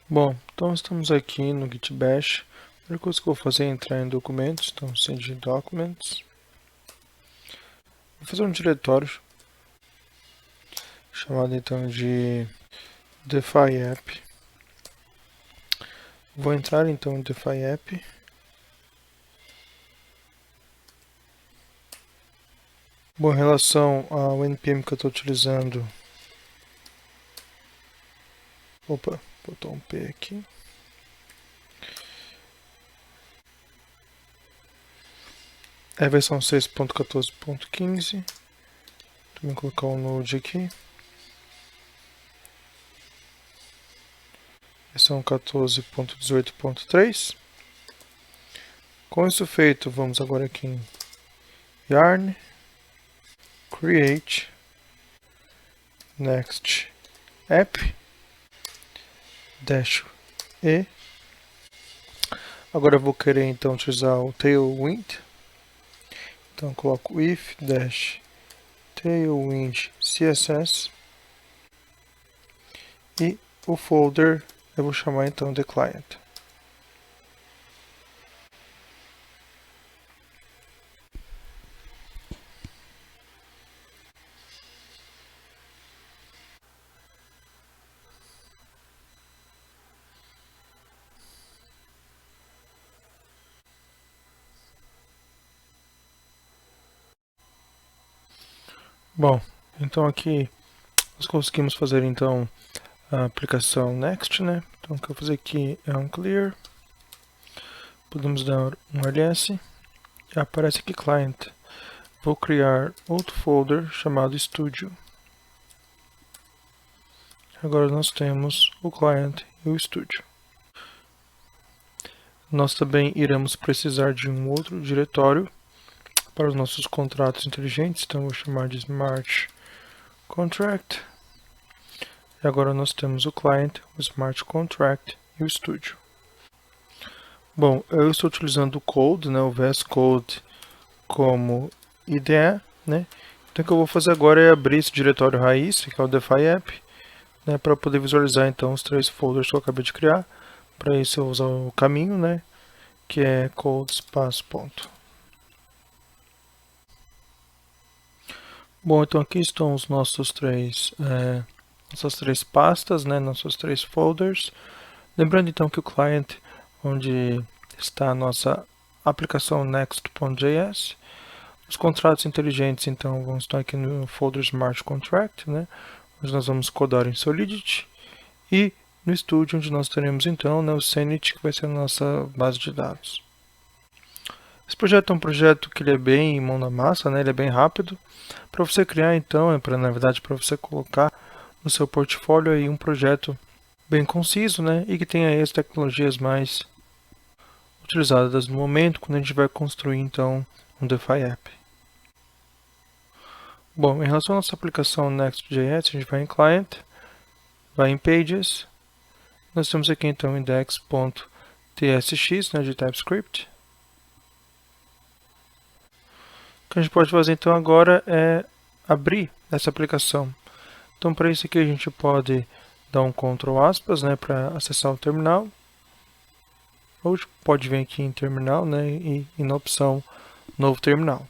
Bom, então estamos aqui no Git Bash. A primeira coisa que eu vou fazer é entrar em documentos, então cd documents. Vou fazer um diretório chamado então de Defy App. Vou entrar então em Defy App. Bom, em relação ao npm que eu estou utilizando, opa, botou um P aqui. É a versão 6.14.15. Também colocar o Node aqui. Versão 14.18.3. Com isso feito, vamos agora aqui em Yarn, Create, Next App, dash E. Agora eu vou querer então utilizar o Tailwind. Então coloco if dash Tailwind CSS e o folder eu vou chamar então de client. Bom, então aqui nós conseguimos fazer então a aplicação Next, né? Então o que eu vou fazer aqui é um clear. Podemos dar um ls. E aparece aqui client. Vou criar outro folder chamado Studio. Agora nós temos o client e o Studio. Nós também iremos precisar de um outro diretório para os nossos contratos inteligentes. Então vou chamar de Smart Contract. E agora nós temos o client, o Smart Contract e o Studio. Bom, eu estou utilizando o Code, né, o VS Code como IDE, né? Então o que eu vou fazer agora é abrir esse diretório raiz, que é o Defy App, né, para poder visualizar então os 3 folders que eu acabei de criar. Para isso eu vou usar o caminho, né, que é code espaço ponto. Bom, então aqui estão os nossos nossas 3 pastas, né, nossos 3 folders. Lembrando então que o client, onde está a nossa aplicação next.js, os contratos inteligentes então vão estar aqui no folder Smart Contract, né, onde nós vamos codar em Solidity, e no Studio, onde nós teremos então, né, o Sanity, que vai ser a nossa base de dados. Esse projeto é um projeto que ele é bem mão na massa, né, ele é bem rápido. Para você criar então, na verdade para você colocar no seu portfólio aí um projeto bem conciso, né, e que tenha aí as tecnologias mais utilizadas no momento, quando a gente vai construir então um Defy App. Bom, em relação à nossa aplicação Next.js, a gente vai em Client, vai em Pages, nós temos aqui então index.tsx, né, de TypeScript. O que a gente pode fazer então agora é abrir essa aplicação. Então para isso aqui a gente pode dar um Ctrl aspas, né, para acessar o terminal. Ou pode vir aqui em terminal, né, e na opção novo terminal.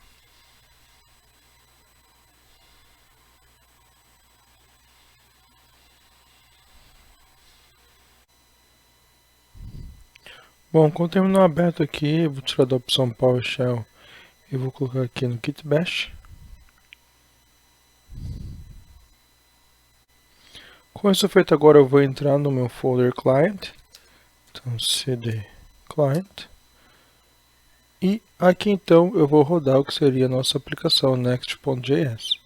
Bom, com o terminal aberto aqui, eu vou tirar da opção PowerShell e vou colocar aqui no Git Bash. Com isso feito agora eu vou entrar no meu folder client. Então cd client. E aqui então eu vou rodar o que seria a nossa aplicação next.js.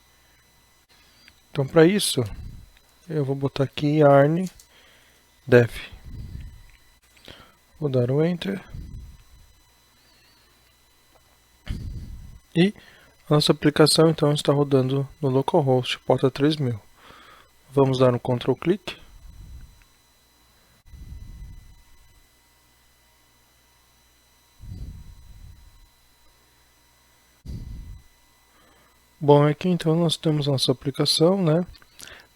Então para isso eu vou botar aqui yarn dev. Vou dar um enter. E a nossa aplicação então está rodando no localhost porta 3000. Vamos dar um Ctrl clique. Bom, aqui então nós temos a nossa aplicação, né,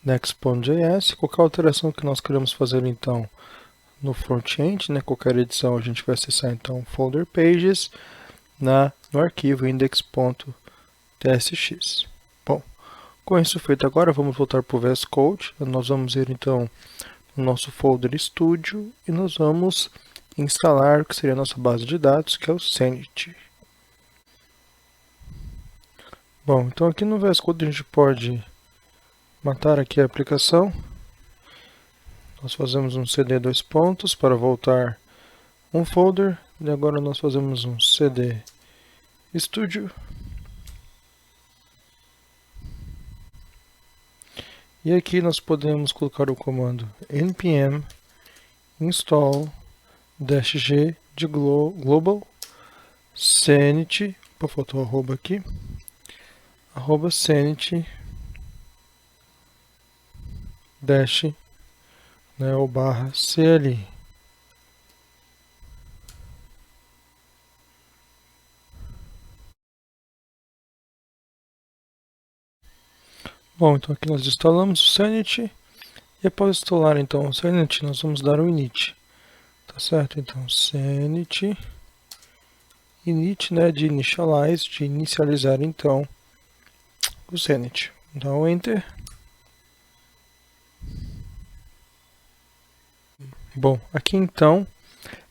next.js. Qualquer alteração que nós queremos fazer então, no front-end, né? Qualquer edição a gente vai acessar então folder pages no arquivo index.tsx. Bom, com isso feito agora, vamos voltar para o VS Code. Nós vamos ir então no nosso folder Studio e nós vamos instalar o que seria a nossa base de dados, que é o Sanity. Bom, então aqui no VS Code a gente pode matar aqui a aplicação. Nós fazemos um cd dois pontos para voltar um folder. E agora nós fazemos um cd studio. E aqui nós podemos colocar o comando npm install -g de global sanity, faltou arroba aqui, sanity dash, né, ou barra cli. Bom, então aqui nós instalamos o Sanity e após instalar então o Sanity nós vamos dar o init, tá certo? Então Sanity init, né, de initialize, de inicializar então o Sanity. Então Enter. Bom, aqui então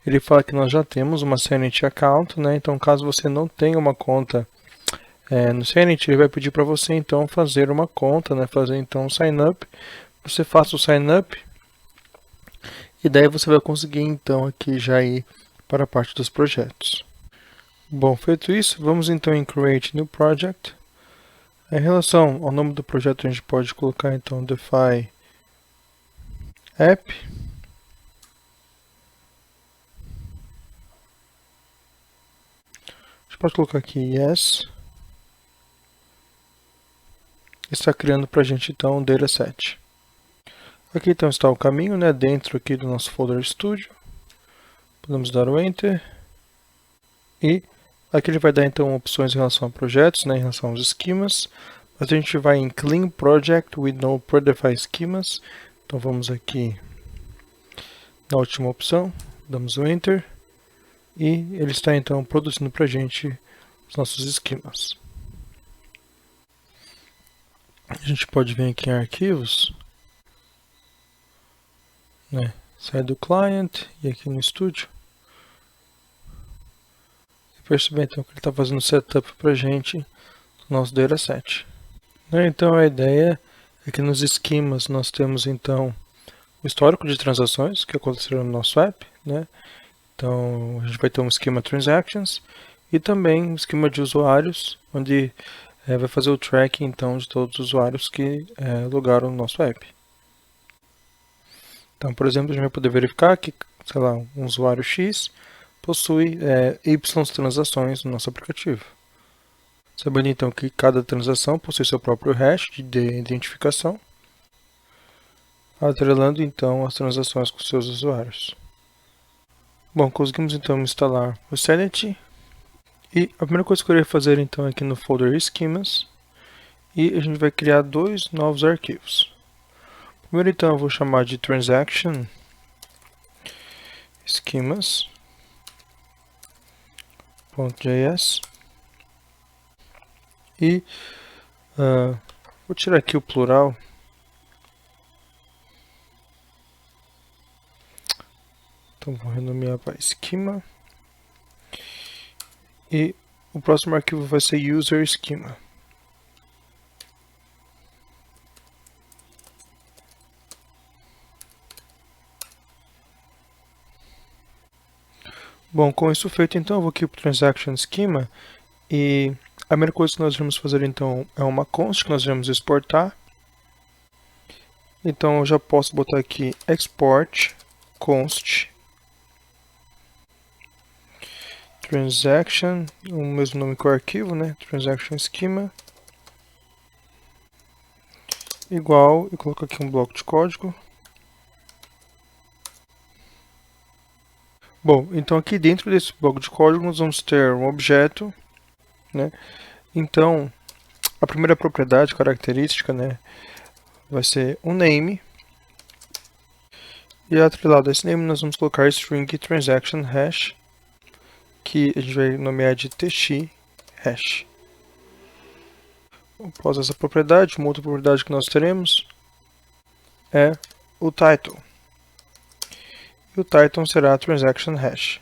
ele fala que nós já temos uma Sanity account, né? Então caso você não tenha uma conta no Sanity, ele vai pedir para você então fazer uma conta, né? Fazer então um sign up. Você faça o sign up e daí você vai conseguir então aqui já ir para a parte dos projetos. Bom, feito isso, vamos então em Create New Project. Em relação ao nome do projeto, a gente pode colocar então Defy App. A gente pode colocar aqui Yes. Está criando para a gente então um dataset. Aqui então está o caminho, né, dentro aqui do nosso folder Studio. Podemos dar o Enter. E aqui ele vai dar então opções em relação a projetos, né, em relação aos esquemas. Mas a gente vai em Clean Project with no Predefined Schemas. Então vamos aqui na última opção, damos o Enter. E ele está então produzindo para a gente os nossos esquemas. A gente pode vir aqui em arquivos, né? Sai do client e aqui no Studio. E perceber então que ele está fazendo setup para a gente do nosso dataset. Então a ideia é que nos esquemas nós temos então o histórico de transações que aconteceram no nosso app, né? Então a gente vai ter um esquema Transactions e também um esquema de usuários, onde vai fazer o tracking então de todos os usuários que logaram no nosso app. Então, por exemplo, a gente vai poder verificar que, sei lá, um usuário X possui Y transações no nosso aplicativo. Sabendo então que cada transação possui seu próprio hash de identificação, atrelando então as transações com seus usuários. Bom, conseguimos então instalar o Sanity. E a primeira coisa que eu irei fazer então aqui no folder Schemas, e a gente vai criar dois novos arquivos. Primeiro então eu vou chamar de Transaction Schemas.js e vou tirar aqui o plural. Então vou renomear para Schema. E o próximo arquivo vai ser User Schema. Bom, com isso feito, então eu vou aqui para o Transaction Schema e a primeira coisa que nós vamos fazer então é uma const que nós vamos exportar. Então eu já posso botar aqui export const transaction, o mesmo nome que o arquivo, né? Transaction Schema igual, e coloco aqui um bloco de código. Bom, então aqui dentro desse bloco de código nós vamos ter um objeto, né? Então a primeira propriedade característica, né, vai ser um name. E atrelado a esse name nós vamos colocar string transaction hash, que a gente vai nomear de tx hash. Após essa propriedade, uma outra propriedade que nós teremos é o title. E o title será transaction hash.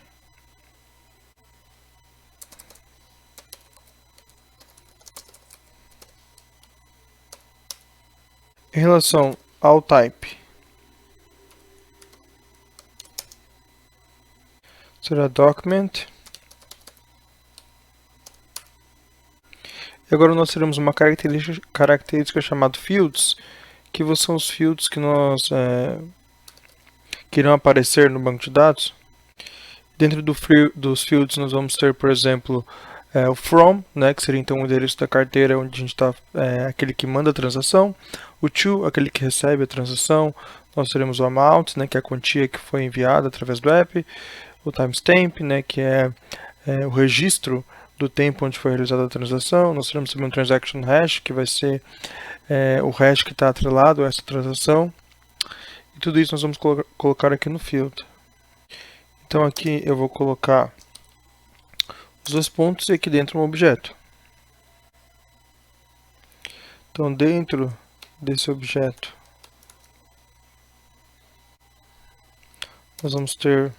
Em relação ao type, será document. E agora nós teremos uma característica chamada fields, que são os fields que que irão aparecer no banco de dados. Dentro dos fields nós vamos ter, por exemplo, o from, né, que seria então o endereço da carteira onde a gente está, aquele que manda a transação, o to, aquele que recebe a transação, nós teremos o amount, né, que é a quantia que foi enviada através do app, o timestamp, né, que é o registro do tempo onde foi realizada a transação, nós teremos também um transaction hash, que vai ser o hash que está atrelado a essa transação, e tudo isso nós vamos colocar aqui no field. Então aqui eu vou colocar os dois pontos e aqui dentro um objeto. Então dentro desse objeto nós vamos ter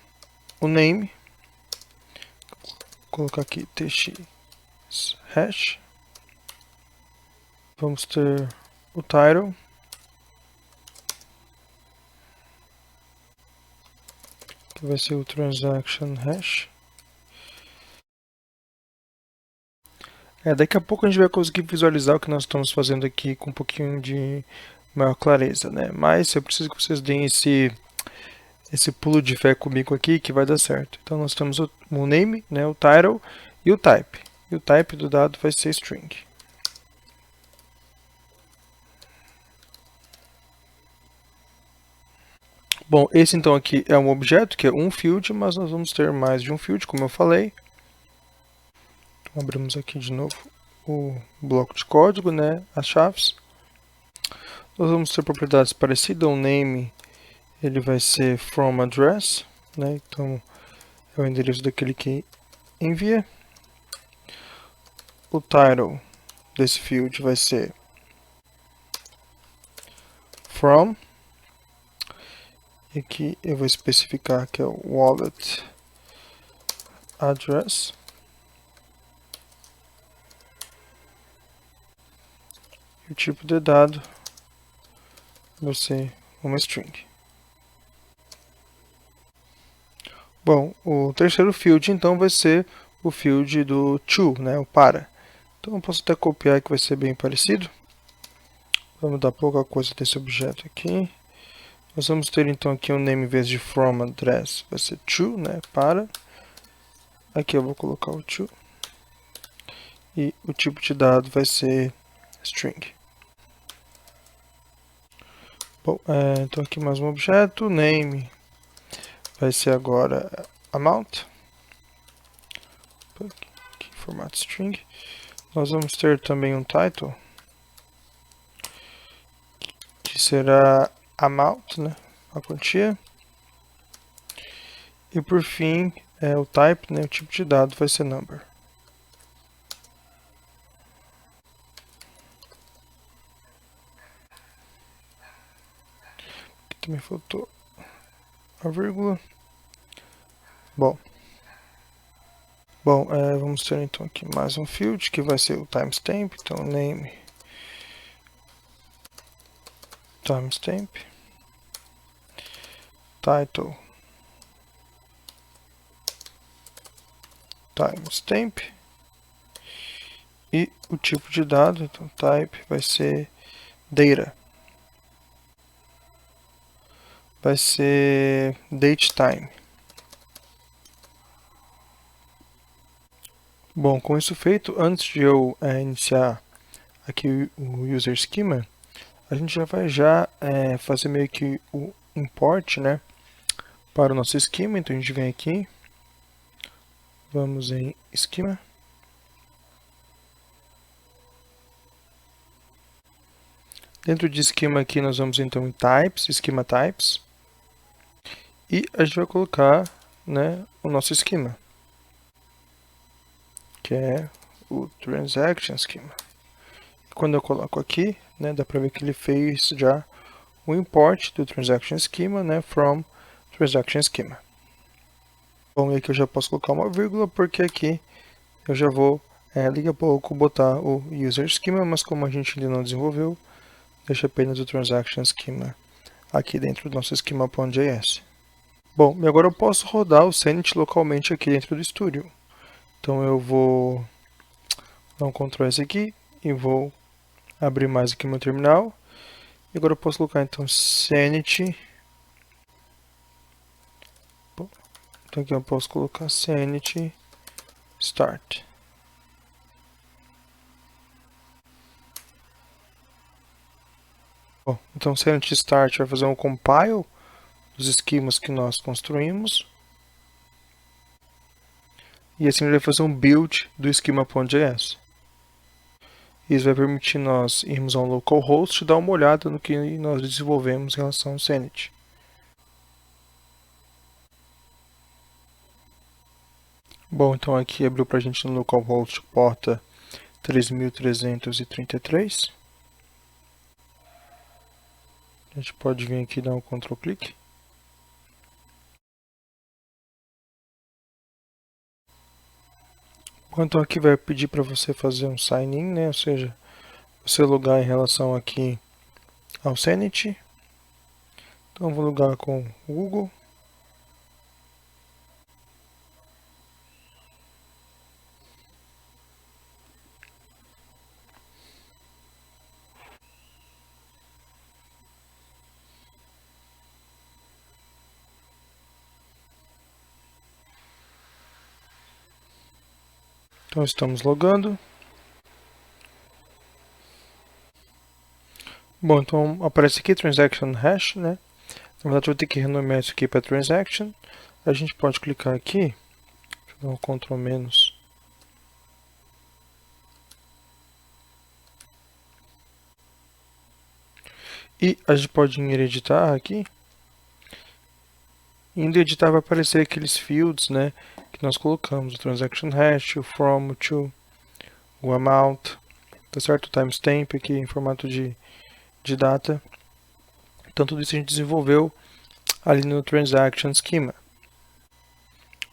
o name, vou colocar aqui tx hash, vamos ter o title, que vai ser o transaction hash. Daqui a pouco a gente vai conseguir visualizar o que nós estamos fazendo aqui com um pouquinho de maior clareza, né? Mas eu preciso que vocês deem esse pulo de fé comigo aqui que vai dar certo. Então nós temos o name, né, o title e o type. E o type do dado vai ser string. Bom, esse então aqui é um objeto, que é um field, mas nós vamos ter mais de um field, como eu falei. Então, abrimos aqui de novo o bloco de código, né, as chaves. Nós vamos ter propriedades parecidas. O name, ele vai ser from address, né, então é o endereço daquele que envia. O title desse field vai ser from. E aqui eu vou especificar que é o wallet address. E o tipo de dado vai ser uma string. Bom, o terceiro field então vai ser o field do to, né, o para. Então eu posso até copiar que vai ser bem parecido. Vamos dar pouca coisa desse objeto aqui. Nós vamos ter então aqui um name em vez de from address, vai ser to, né, para. Aqui eu vou colocar o to. E o tipo de dado vai ser string. Bom, então aqui mais um objeto, name vai ser agora amount. Aqui, formato string. Nós vamos ter também um title, que será amount, né, a quantia. E por fim, o type, né, o tipo de dado vai ser number. Aqui também faltou a vírgula. Bom, vamos ter então aqui mais um field, que vai ser o timestamp. Então name timestamp, title timestamp e o tipo de dado, então type vai ser data, vai ser datetime. Bom, com isso feito, antes de eu iniciar aqui o user schema, a gente já vai fazer meio que o import, né, para o nosso esquema. Então a gente vem aqui, vamos em esquema, dentro de esquema aqui nós vamos então em types, esquema types, E a gente vai colocar, né, o nosso esquema, que é o Transaction Schema. Quando eu coloco aqui, né, dá para ver que ele fez já o import do Transaction Schema, né, from Transaction Schema. Bom, e aqui eu já posso colocar uma vírgula, porque aqui eu já vou, daqui a pouco, botar o User Schema, mas como a gente ainda não desenvolveu, deixa apenas o Transaction Schema aqui dentro do nosso schema.js. Bom, e agora eu posso rodar o Sanity localmente aqui dentro do Studio. Então eu vou dar um Ctrl S aqui e vou abrir mais aqui meu terminal. E agora eu posso colocar então Sanity. Então aqui eu posso colocar Sanity Start. Bom, então Sanity Start vai fazer um compile dos esquemas que nós construímos. E assim ele vai fazer um build do esquema.js. Isso vai permitir nós irmos a um localhost e dar uma olhada no que nós desenvolvemos em relação ao Sanity. Bom, então aqui abriu para a gente no localhost porta 3333. A gente pode vir aqui e dar um Ctrl clique. Bom, então aqui vai pedir para você fazer um sign in, né? Ou seja, você logar em relação aqui ao Sanity. Então vou logar com o Google. Então estamos logando. Bom, então aparece aqui Transaction Hash, né? Na verdade eu vou ter que renomear isso aqui para Transaction. A gente pode clicar aqui, deixa eu dar um Ctrl menos. E a gente pode ir editar aqui. Indo editar vai aparecer aqueles fields, né, que nós colocamos, o transaction hash, o from, o to, o amount, tá certo? O timestamp aqui em formato de data. Então tudo isso a gente desenvolveu ali no transaction schema.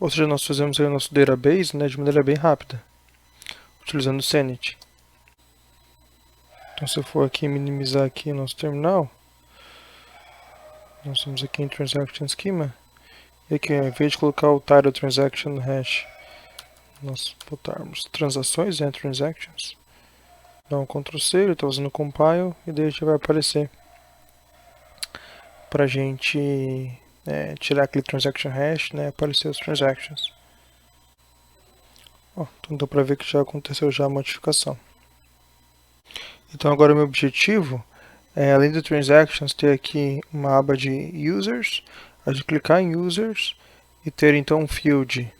Ou seja, nós fazemos aí o nosso database, né, de maneira bem rápida, utilizando o Sanity. Então se eu for aqui minimizar aqui o nosso terminal, nós estamos aqui em transaction schema. E aqui, ao invés de colocar o title transaction hash, nós botarmos transações, né, transactions. Dá um Ctrl C, ele está usando compile, e daí já vai aparecer para a gente tirar aquele transaction hash, né, aparecer os transactions. Ó, então dá para ver que já aconteceu já a modificação. Então agora o meu objetivo é, além do transactions, ter aqui uma aba de users, a gente clicar em users e ter então um field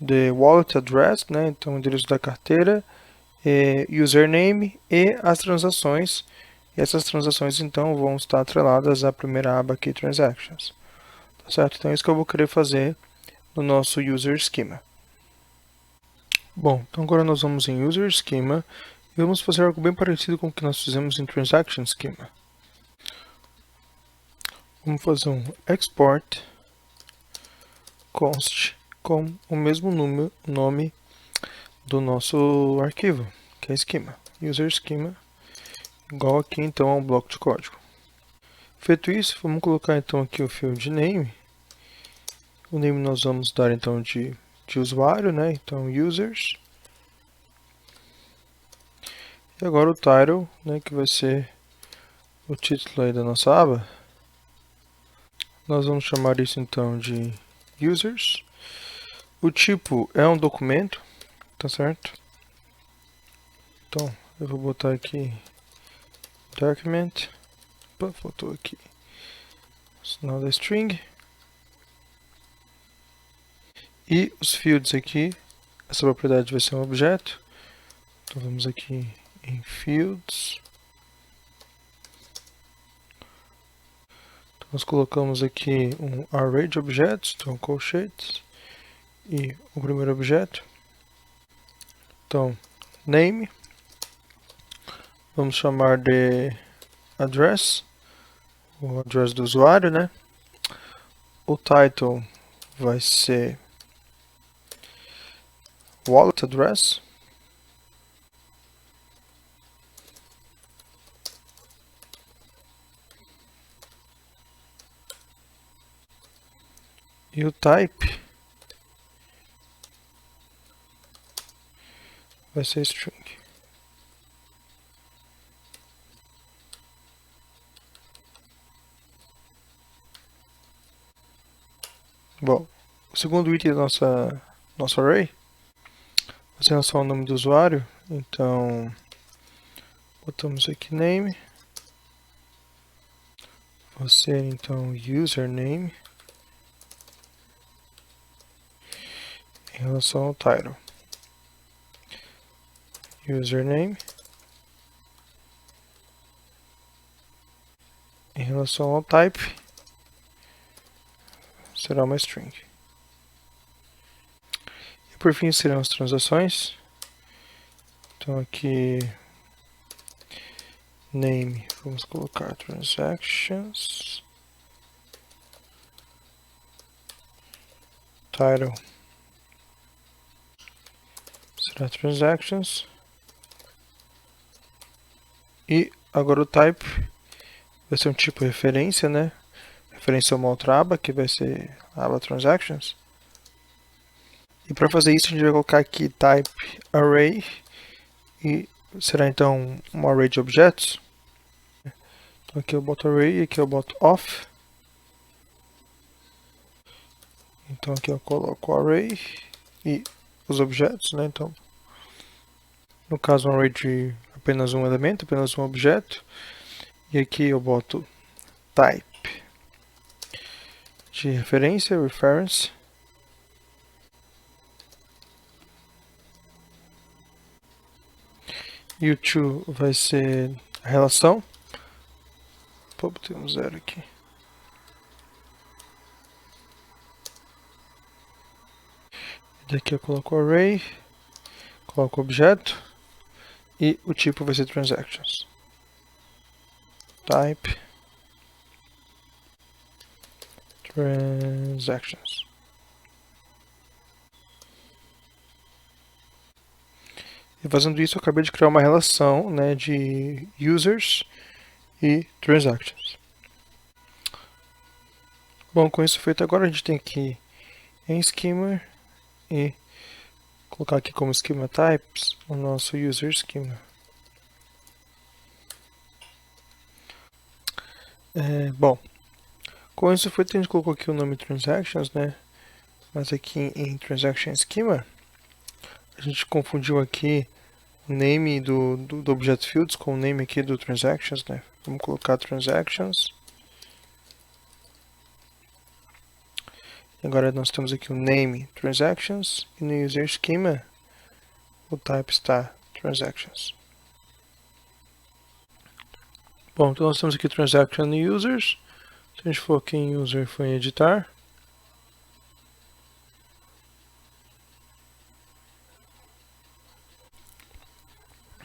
de wallet address, né, então o endereço da carteira, username e as transações. E essas transações então vão estar atreladas à primeira aba aqui, Transactions. Tá certo? Então é isso que eu vou querer fazer no nosso User Schema. Bom, então agora nós vamos em User Schema e vamos fazer algo bem parecido com o que nós fizemos em Transaction Schema. Vamos fazer um export const com o mesmo nome do nosso arquivo, que é Schema. User Schema igual aqui então a um bloco de código. Feito isso, vamos colocar então aqui o field name. O name nós vamos dar então de usuário, né? Então users. E agora o title, né, que vai ser o título aí da nossa aba. Nós vamos chamar isso então de users. O tipo é um documento, tá certo? Então eu vou botar aqui document. Opa, faltou aqui sinal da string. E os fields aqui, essa propriedade vai ser um objeto. Então vamos aqui em fields. Nós colocamos aqui um array de objetos, então colchetes, e o primeiro objeto. Então, name, vamos chamar de address, o address do usuário, né? O title vai ser wallet address. E o type vai ser string. Bom, o segundo item da nosso array vai ser relação ao nome do usuário. Então, botamos aqui name. Vai ser então username em relação ao title. Username em relação ao type será uma string. E por fim serão as transações. Então aqui name, vamos colocar transactions. Title será transactions. E agora o type vai ser um tipo referência, né? Referência a uma outra aba, que vai ser a aba transactions. E para fazer isso a gente vai colocar aqui type array e será então um array de objetos. Então aqui eu boto array e aqui eu boto off. Então aqui eu coloco array e os objetos, né? Então, no caso um array de apenas um elemento, apenas um objeto. E aqui eu boto type de referência, reference. E o to vai ser a relação. Pô, botei um zero aqui. Daqui eu coloco o array, coloco o objeto e o tipo vai ser transactions. Type transactions. E fazendo isso eu acabei de criar uma relação, né, de users e transactions. Bom, com isso feito agora a gente tem que ir em schema e colocar aqui como schema types o nosso user schema. Bom, com isso feito a gente colocou aqui o nome transactions, né? Mas aqui em transaction schema a gente confundiu aqui o name do object fields com o name aqui do transactions, né? Vamos colocar transactions. Agora nós temos aqui o name transactions e no user schema o type está transactions. Bom, então nós temos aqui transaction e users. Se a gente for aqui em user e for em editar,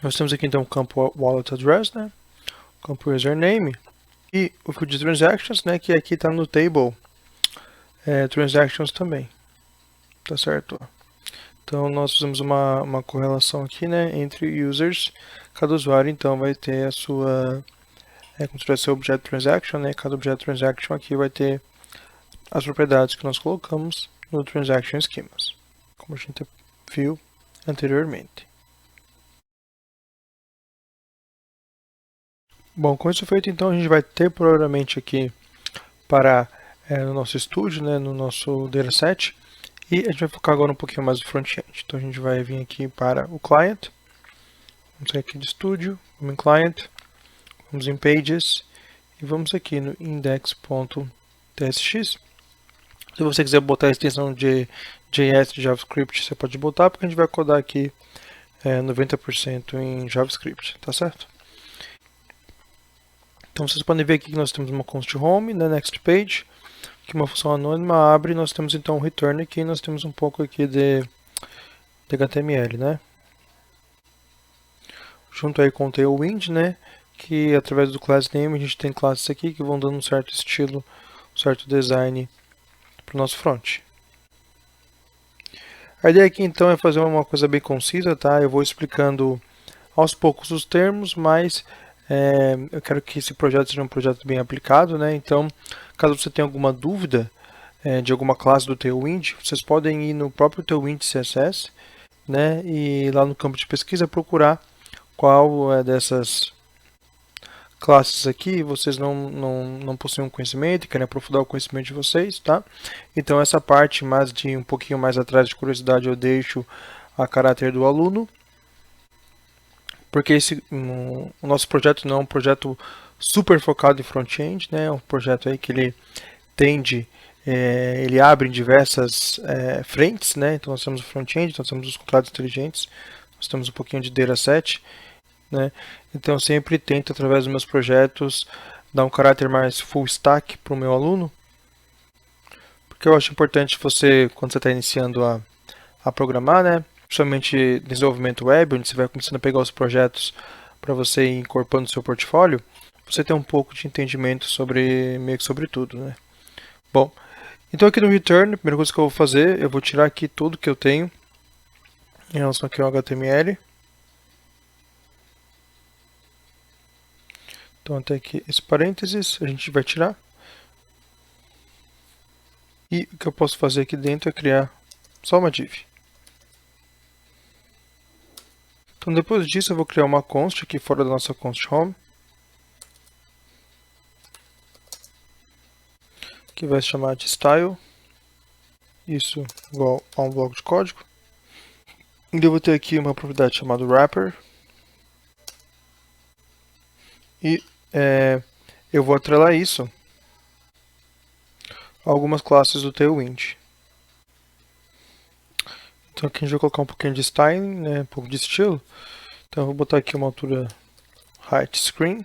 nós temos aqui então o campo wallet address, né? O campo username e o field de transactions, né? Que aqui está no table transactions também, tá certo? Então nós fizemos uma correlação aqui, né? Entre users, cada usuário então vai ter a sua como se tivesse o objeto transaction, né? Cada objeto transaction aqui vai ter as propriedades que nós colocamos no transaction schemas, como a gente viu anteriormente. Bom, com isso feito, então a gente vai temporariamente aqui para no nosso estúdio, né, no nosso dataset, e a gente vai focar agora um pouquinho mais no front-end. Então a gente vai vir aqui para o client, vamos sair aqui de estúdio, vamos em client, vamos em pages e vamos aqui no index.tsx. Se você quiser botar a extensão de JS de JavaScript, você pode botar, porque a gente vai codar aqui 90% em JavaScript, tá certo? Então vocês podem ver aqui que nós temos uma const home, né, next page, que uma função anônima abre, nós temos então um return aqui, nós temos um pouco aqui de HTML, né? Junto aí com o Tailwind, né, que através do class name a gente tem classes aqui que vão dando um certo estilo, um certo design para o nosso front. A ideia aqui então é fazer uma coisa bem concisa, tá? Eu vou explicando aos poucos os termos, mas eu quero que esse projeto seja um projeto bem aplicado, né? Então, caso você tenha alguma dúvida de alguma classe do Tailwind, vocês podem ir no próprio Tailwind CSS, né? E lá no campo de pesquisa procurar qual dessas classes aqui vocês não possuem um conhecimento e querem aprofundar o conhecimento de vocês, tá? Então essa parte mais de um pouquinho mais atrás de curiosidade eu deixo a caráter do aluno, porque o nosso projeto não é um projeto super focado em front-end, né? É um projeto aí que ele tende, ele abre em diversas frentes, né? Então nós temos o front-end, nós temos os contratos inteligentes, nós temos um pouquinho de dataset, né? Então eu sempre tento, através dos meus projetos, dar um caráter mais full stack para o meu aluno, porque eu acho importante você, quando você está iniciando a programar, né? Principalmente desenvolvimento web, onde você vai começando a pegar os projetos para você ir incorporando no seu portfólio, você ter um pouco de entendimento sobre meio que sobre tudo, né? Bom, então aqui no return, a primeira coisa que eu vou fazer, eu vou tirar aqui tudo que eu tenho em relação aqui ao HTML. Então até aqui esse parênteses a gente vai tirar. E o que eu posso fazer aqui dentro é criar só uma div. Então depois disso eu vou criar uma const aqui fora da nossa const home, que vai se chamar de style, isso igual a um bloco de código. E eu vou ter aqui uma propriedade chamada wrapper, e eu vou atrelar isso a algumas classes do Tailwind. Então aqui a gente vai colocar um pouquinho de styling, né, um pouco de estilo. Então eu vou botar aqui uma altura height screen,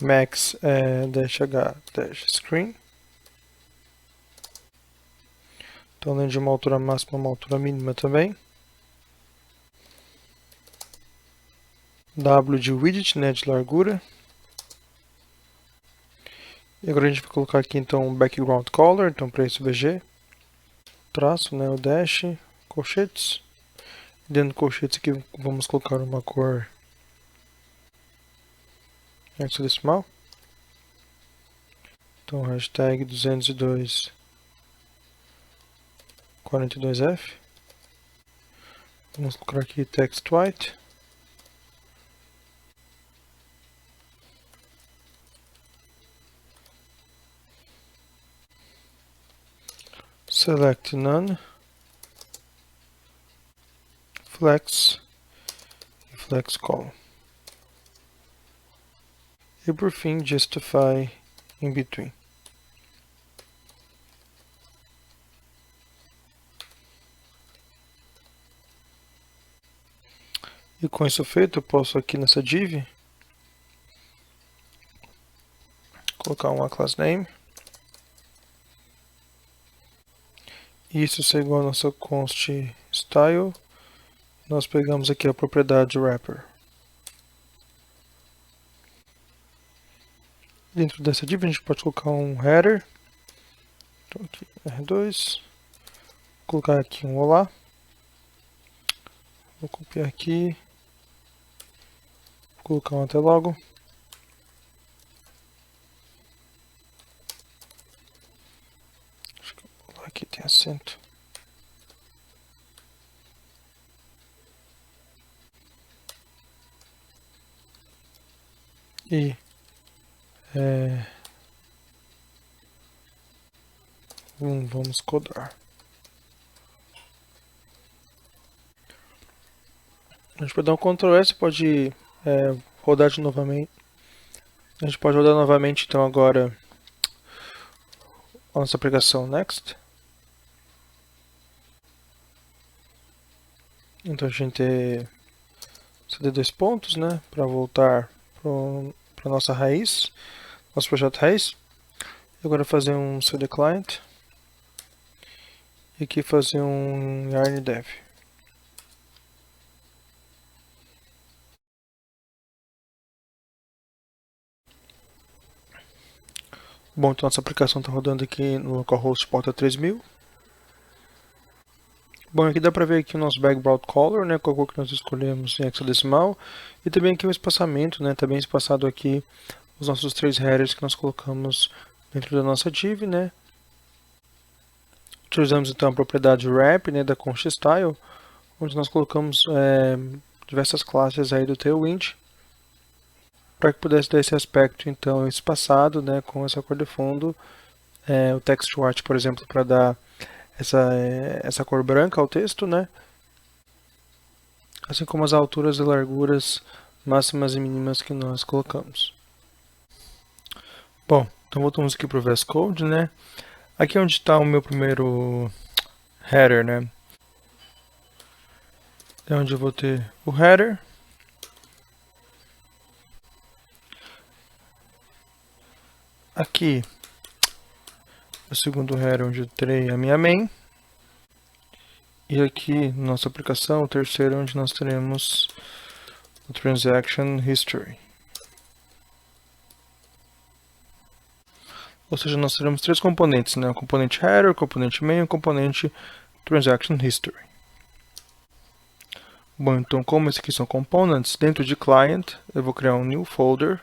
max dash h dash screen. Então além de uma altura máxima, uma altura mínima também. W de widget, né, de largura. E agora a gente vai colocar aqui então um background color, então para isso BG, traço, né, o dash, colchetes. Dentro do colchetes aqui vamos colocar uma cor hexadecimal. Então hashtag 202 42F. Vamos colocar aqui text white. Select none, flex e flex column. E por fim, justify in between. E com isso feito, eu posso aqui nessa div colocar uma class name. Isso é igual a nossa const style. Nós pegamos aqui a propriedade wrapper. Dentro dessa div a gente pode colocar um header. Então aqui R2. Vou colocar aqui um olá. Vou copiar aqui. Vou colocar um até logo. Acho que aqui tem acento. E vamos codar. A gente pode dar um Ctrl S, pode rodar de novamente. A gente pode rodar novamente então agora a nossa aplicação Next. Então a gente CD dois pontos, né, para voltar para para nossa raiz, nosso projeto raiz. Agora fazer um cd client e aqui fazer um yarn dev. Bom, então nossa aplicação está rodando aqui no localhost porta 3000. Bom, aqui dá para ver aqui o nosso background color, né, qual cor que nós escolhemos em hexadecimal, e também aqui o espaçamento, né, tá bem espaçado aqui os nossos 3 headers que nós colocamos dentro da nossa div, né. Utilizamos então a propriedade wrap, né, da const style, onde nós colocamos diversas classes aí do Tailwind, para que pudesse dar esse aspecto então espaçado, né, com essa cor de fundo, o text white, por exemplo, para dar essa cor branca ao texto, né? Assim como as alturas e larguras máximas e mínimas que nós colocamos. Bom, então voltamos aqui para o VS Code, né? Aqui é onde está o meu primeiro header, né? É onde eu vou ter o header. Aqui, o segundo header onde eu terei a minha main. E aqui, nossa aplicação, o terceiro onde nós teremos o Transaction History. Ou seja, nós teremos 3 componentes, né? O componente header, o componente main e o componente Transaction History. Bom, então como esses aqui são components, dentro de client eu vou criar um new folder,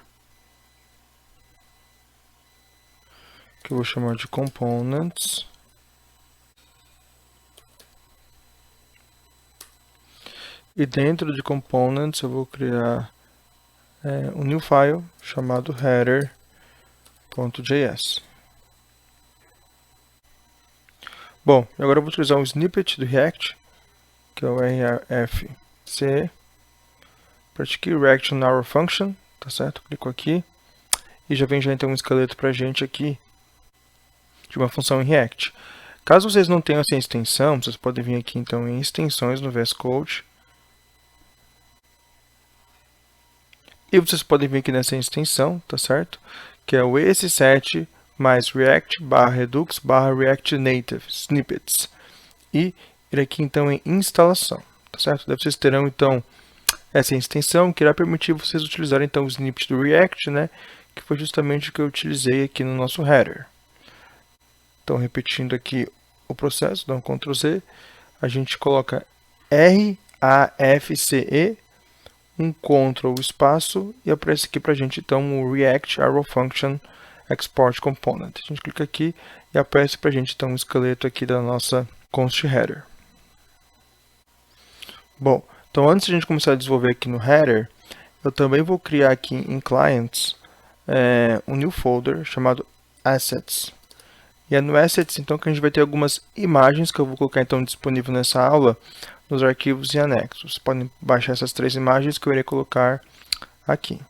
que eu vou chamar de components. E dentro de components eu vou criar um new file chamado header.js. Bom, agora eu vou utilizar um snippet do React, que é o rfc, para aqui reaction hour function, tá certo? Clico aqui e já vem então um esqueleto para a gente aqui de uma função em React. Caso vocês não tenham essa extensão, vocês podem vir aqui então em extensões no VS Code. E vocês podem vir aqui nessa extensão, tá certo? Que é o ES7 mais React Redux React Native Snippets. E ir aqui então em instalação, tá certo? Daí vocês terão então essa extensão que irá permitir vocês utilizarem então o snippet do React, né? Que foi justamente o que eu utilizei aqui no nosso header. Então, repetindo aqui o processo, dá um Ctrl Z, a gente coloca RAFCE, um Ctrl espaço, e aparece aqui para a gente então o React Arrow Function Export Component. A gente clica aqui e aparece para a gente então um esqueleto aqui da nossa const header. Bom, então antes de a gente começar a desenvolver aqui no header, eu também vou criar aqui em clients um new folder chamado assets. E é no assets então que a gente vai ter algumas imagens que eu vou colocar então disponível nessa aula nos arquivos e anexos. Vocês podem baixar essas 3 imagens que eu irei colocar aqui.